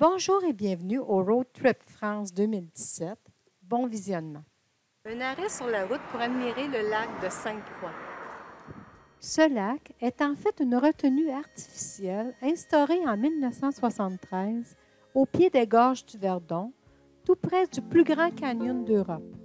Bonjour et bienvenue au Road Trip France 2017. Bon visionnement. Un arrêt sur la route pour admirer le lac de Sainte-Croix. Ce lac est en fait une retenue artificielle instaurée en 1973 au pied des gorges du Verdon, tout près du plus grand canyon d'Europe.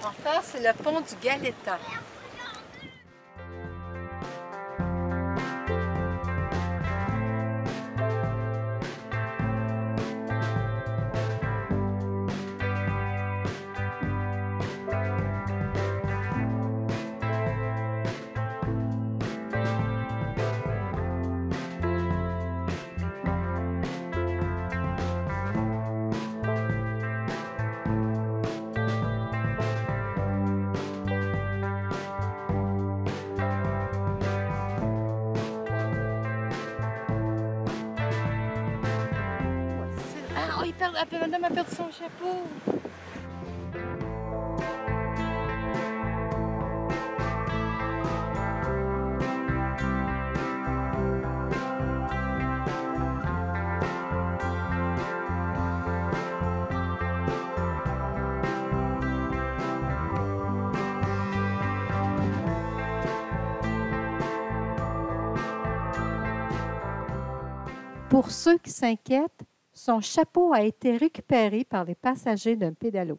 En face, c'est le pont du Galetas. Madame a perdu son chapeau. Pour ceux qui s'inquiètent, son chapeau a été récupéré par les passagers d'un pédalo.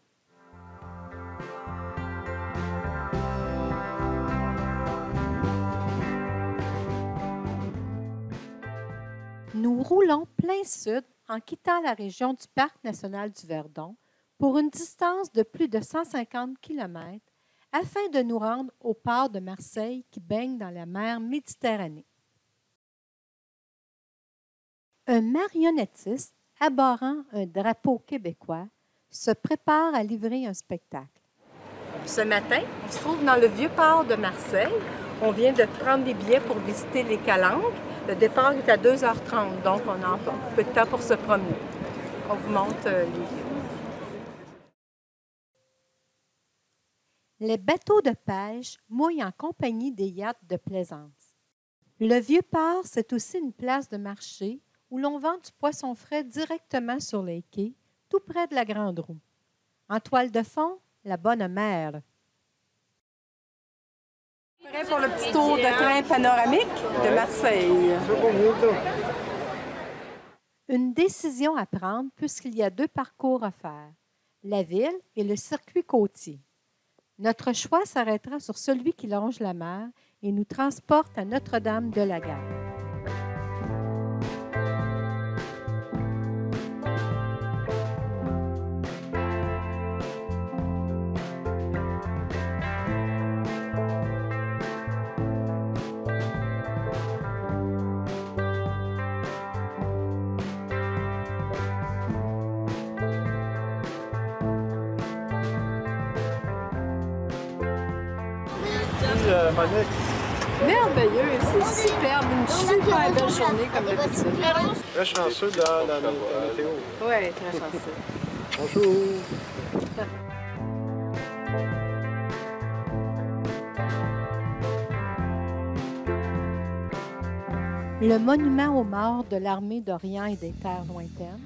Nous roulons plein sud en quittant la région du Parc national du Verdon pour une distance de plus de 150 km afin de nous rendre au port de Marseille qui baigne dans la mer Méditerranée. Un marionnettiste arborant un drapeau québécois se prépare à livrer un spectacle. Ce matin, on se trouve dans le vieux port de Marseille. On vient de prendre des billets pour visiter les Calanques. Le départ est à 2h30, donc on a un peu de temps pour se promener. On vous montre Les bateaux de pêche mouillent en compagnie des yachts de plaisance. Le vieux port, c'est aussi une place de marché où l'on vend du poisson frais directement sur les quais, tout près de la Grande Roue. En toile de fond, la bonne mère. prêt pour le petit tour de train panoramique de Marseille. Une décision à prendre puisqu'il y a deux parcours à faire, la ville et le circuit côtier. Notre choix s'arrêtera sur celui qui longe la mer et nous transporte à Notre-Dame-de-la-Garde. Merveilleux, c'est superbe, une super belle journée comme d'habitude. Très chanceux dans la météo. Oui, très chanceux. Bonjour. Le monument aux morts de l'armée d'Orient et des terres lointaines.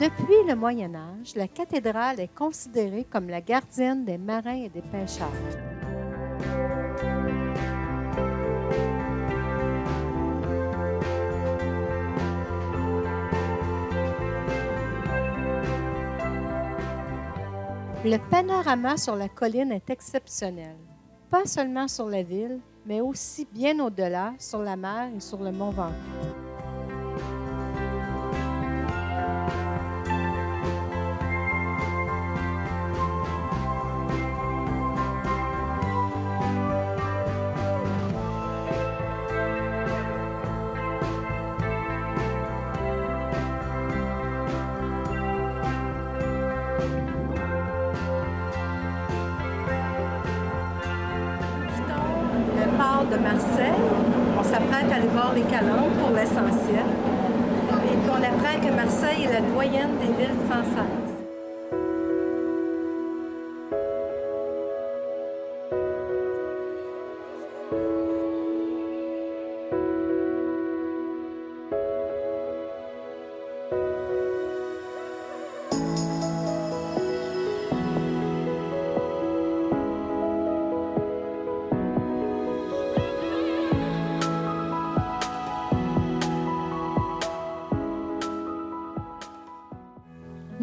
Depuis le Moyen Âge, la cathédrale est considérée comme la gardienne des marins et des pêcheurs. Le panorama sur la colline est exceptionnel, pas seulement sur la ville, mais aussi bien au-delà, sur la mer et sur le mont Ventoux. De Marseille. On s'apprête à aller voir les calanques pour l'essentiel. Et puis on apprend que Marseille est la doyenne des villes françaises.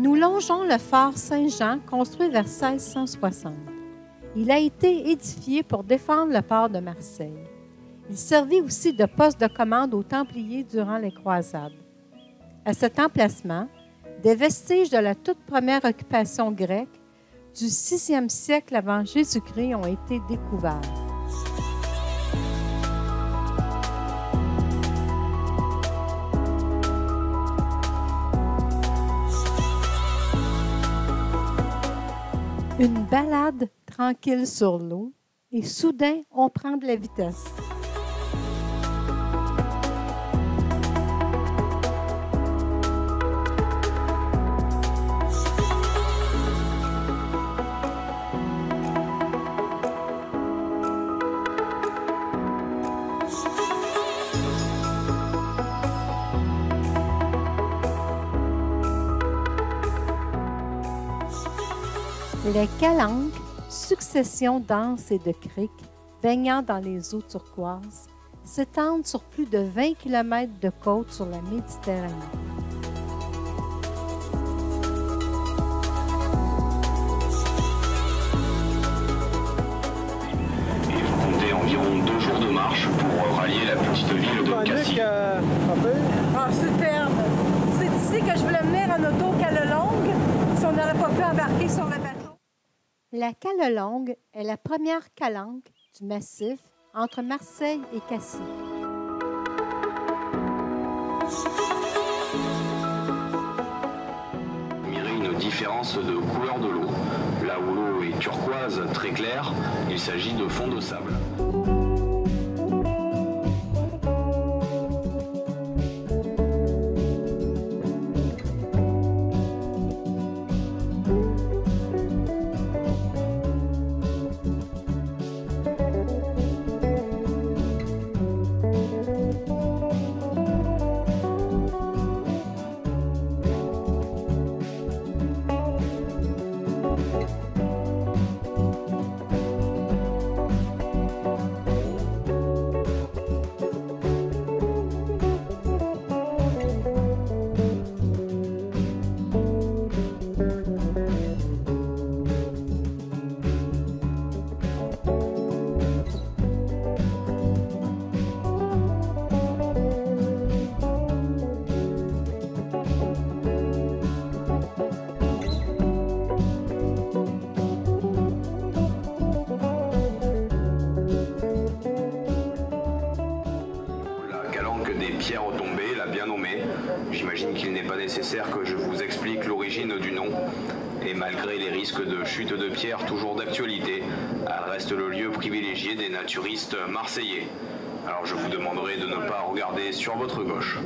Nous longeons le phare Saint-Jean, construit vers 1660. Il a été édifié pour défendre le port de Marseille. Il servit aussi de poste de commande aux Templiers durant les croisades. À cet emplacement, des vestiges de la toute première occupation grecque du 6e siècle avant Jésus-Christ ont été découverts. Une balade tranquille sur l'eau et soudain, on prend de la vitesse. Les calanques, succession d'anses et de criques baignant dans les eaux turquoises, s'étendent sur plus de 20 km de côte sur la Méditerranée. Il faut compter environ 2 jours de marche pour rallier la petite ville de Cassis. Ah, superbe! C'est ici que je voulais venir en auto Callelongue, si on n'aurait pas pu embarquer sur le bateau. La Callelongue est la première calanque du massif entre Marseille et Cassis. Admirez une différence de couleur de l'eau. Là où l'eau est turquoise très claire, il s'agit de fond de sable. Pierre tombé, l'a bien nommé. J'imagine qu'il n'est pas nécessaire que je vous explique l'origine du nom. Et malgré les risques de chute de pierre toujours d'actualité, elle reste le lieu privilégié des naturistes marseillais. Alors je vous demanderai de ne pas regarder sur votre gauche.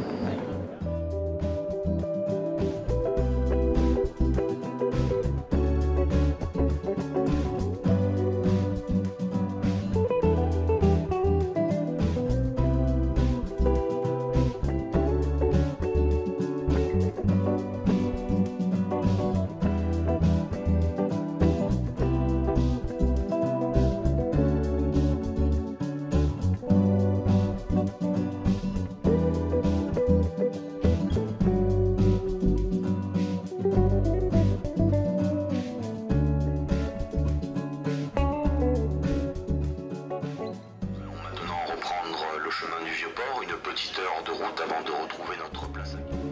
chemin du Vieux-Port, une petite heure de route avant de retrouver notre place à quai.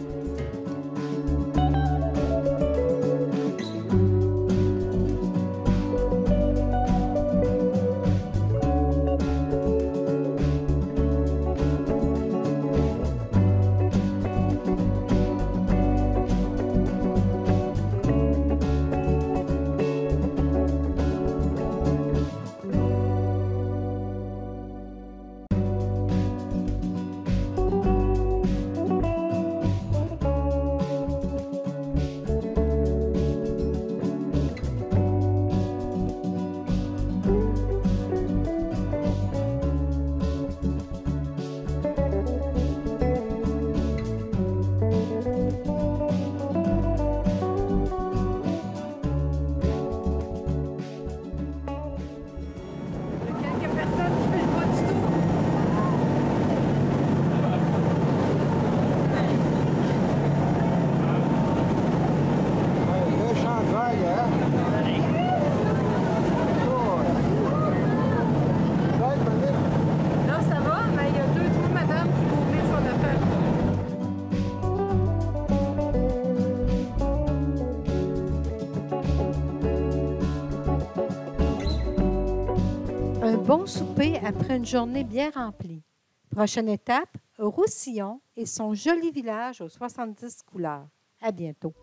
Un bon souper après une journée bien remplie. Prochaine étape, Roussillon et son joli village aux 70 couleurs. À bientôt.